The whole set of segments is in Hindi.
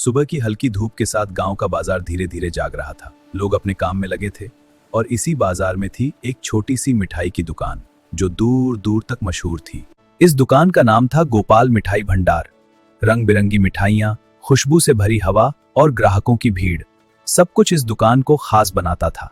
सुबह की हल्की धूप के साथ गांव का बाजार धीरे धीरे जाग रहा था। लोग अपने काम में लगे थे और इसी बाजार में थी एक छोटी सी मिठाई की दुकान जो दूर दूर तक मशहूर थी। इस दुकान का नाम था गोपाल मिठाई भंडार। रंग बिरंगी मिठाइयाँ, खुशबू से भरी हवा और ग्राहकों की भीड़, सब कुछ इस दुकान को खास बनाता था।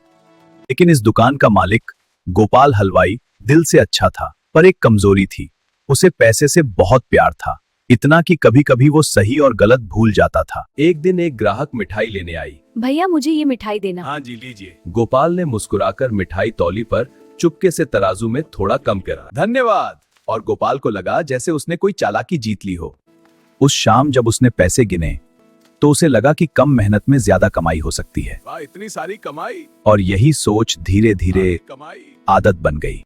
लेकिन इस दुकान का मालिक गोपाल हलवाई दिल से अच्छा था, पर एक कमजोरी थी। उसे पैसे से बहुत प्यार था, इतना कि कभी कभी वो सही और गलत भूल जाता था। एक दिन एक ग्राहक मिठाई लेने आई। भैया मुझे ये मिठाई देना। हाँ जी, लीजिए। गोपाल ने मुस्कुराकर मिठाई तौली पर चुपके से तराजू में थोड़ा कम करा। धन्यवाद। और गोपाल को लगा जैसे उसने कोई चालाकी जीत ली हो। उस शाम जब उसने पैसे गिने तो उसे लगा कि कम मेहनत में ज्यादा कमाई हो सकती है। वाह, इतनी सारी कमाई। और यही सोच धीरे धीरे आदत बन गई।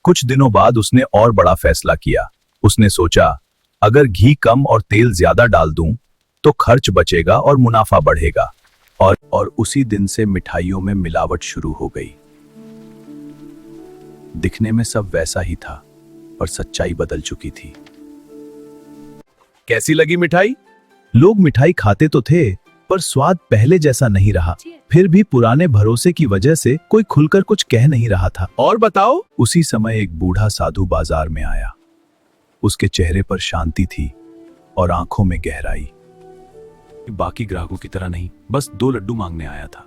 कुछ दिनों बाद उसने और बड़ा फैसला किया। उसने सोचा, अगर घी कम और तेल ज्यादा डाल दूं तो खर्च बचेगा और मुनाफा बढ़ेगा। और उसी दिन से मिठाइयों में मिलावट शुरू हो गई। दिखने में सब वैसा ही था, पर सच्चाई बदल चुकी थी। कैसी लगी मिठाई? लोग मिठाई खाते तो थे, पर स्वाद पहले जैसा नहीं रहा। फिर भी पुराने भरोसे की वजह से कोई खुलकर कुछ कह नहीं रहा था। और बताओ। उसी समय एक बूढ़ा साधु बाजार में आया। उसके चेहरे पर शांति थी और आंखों में गहराई। बाकी ग्राहकों की तरह नहीं, बस 2 लड्डू मांगने आया था।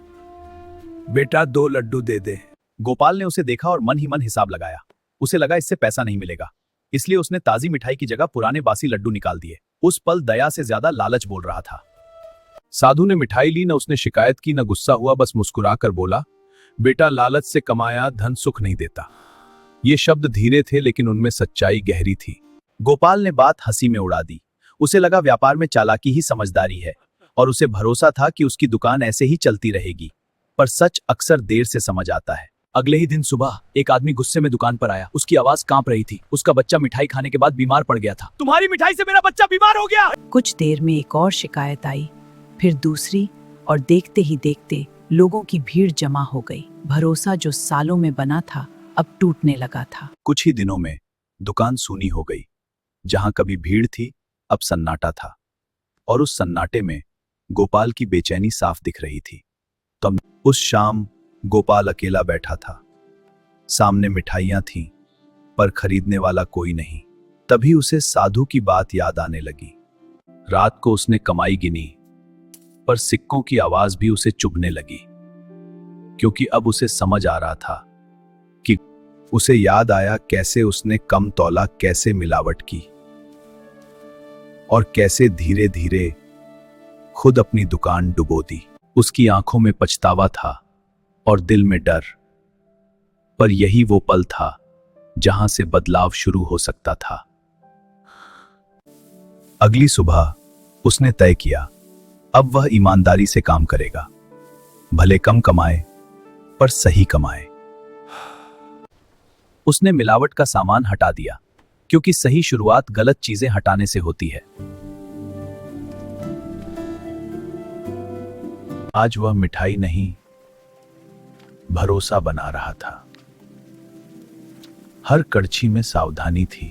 बेटा 2 लड्डू दे दे। गोपाल ने उसे देखा और मन ही मन हिसाब लगाया। उसे लगा इससे पैसा नहीं मिलेगा, इसलिए उसने ताजी मिठाई की जगह पुराने बासी लड्डू निकाल दिए। उस पल दया से ज्यादा लालच बोल रहा था। साधु ने मिठाई ली, न उसने शिकायत की न गुस्सा हुआ, बस मुस्कुराकर बोला, बेटा लालच से कमाया धन सुख नहीं देता। ये शब्द धीरे थे लेकिन उनमें सच्चाई गहरी थी। गोपाल ने बात हंसी में उड़ा दी। उसे लगा व्यापार में चालाकी ही समझदारी है और उसे भरोसा था कि उसकी दुकान ऐसे ही चलती रहेगी। पर सच अक्सर देर से समझ आता है। अगले ही दिन सुबह एक आदमी गुस्से में दुकान पर आया। उसकी आवाज कांप रही थी। उसका बच्चा मिठाई खाने के बाद बीमार पड़ गया था। तुम्हारी मिठाई से मेरा बच्चा बीमार हो गया। कुछ देर में एक और शिकायत आई, फिर दूसरी, और देखते ही देखते लोगों की भीड़ जमा हो गई। भरोसा जो सालों में बना था अब टूटने लगा था। कुछ ही दिनों में दुकान सूनी हो गई। जहां कभी भीड़ थी, अब सन्नाटा था। और उस सन्नाटे में गोपाल की बेचैनी साफ दिख रही थी। तब उस शाम गोपाल अकेला बैठा था। सामने मिठाइयां थीं, पर खरीदने वाला कोई नहीं। तभी उसे साधु की बात याद आने लगी। रात को उसने कमाई गिनी, पर सिक्कों की आवाज भी उसे चुभने लगी, क्योंकि अब उसे समझ आ रहा था कि उसे याद आया कैसे उसने कम तौला, कैसे मिलावट की और कैसे धीरे धीरे खुद अपनी दुकान डुबो दी। उसकी आंखों में पछतावा था और दिल में डर, पर यही वो पल था जहां से बदलाव शुरू हो सकता था। अगली सुबह उसने तय किया, अब वह ईमानदारी से काम करेगा। भले कम कमाए, पर सही कमाए। उसने मिलावट का सामान हटा दिया, क्योंकि सही शुरुआत गलत चीजें हटाने से होती है। आज वह मिठाई नहीं, भरोसा बना रहा था। हर कड़छी में सावधानी थी।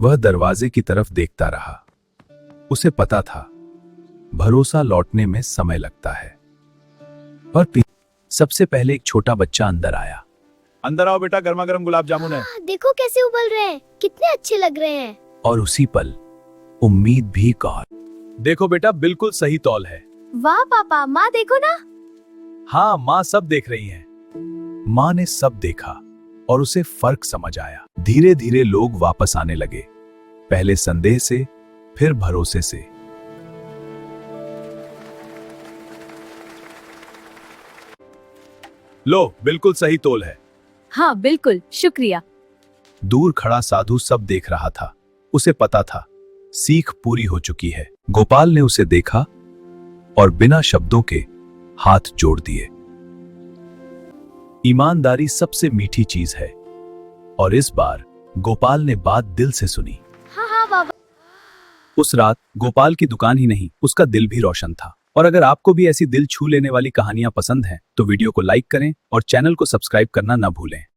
वह दरवाजे की तरफ देखता रहा। उसे पता था भरोसा लौटने में समय लगता है। और सबसे पहले एक छोटा बच्चा अंदर आया। अंदर आओ बेटा, गर्मा गर्म गुलाब जामुन है। देखो कैसे उबल रहे हैं, कितने अच्छे लग रहे हैं। और उसी पल उम्मीद भी कौर। देखो बेटा, बिल्कुल सही तौल है। वाह पापा, माँ देखो ना। हाँ, माँ सब देख रही हैं। माँ ने सब देखा और उसे फर्क समझ आया। धीरे धीरे लोग वापस आने लगे, पहले संदेह से, फिर भरोसे से। लो, बिल्कुल सही तौल है। हाँ बिल्कुल, शुक्रिया। दूर खड़ा साधु सब देख रहा था। उसे पता था सीख पूरी हो चुकी है। गोपाल ने उसे देखा और बिना शब्दों के हाथ जोड़ दिए। ईमानदारी सबसे मीठी चीज है, और इस बार गोपाल ने बात दिल से सुनी। हाँ बाबा। उस रात गोपाल की दुकान ही नहीं, उसका दिल भी रोशन था। और अगर आपको भी ऐसी दिल छू लेने वाली कहानियां पसंद हैं, तो वीडियो को लाइक करें और चैनल को सब्सक्राइब करना न भूलें।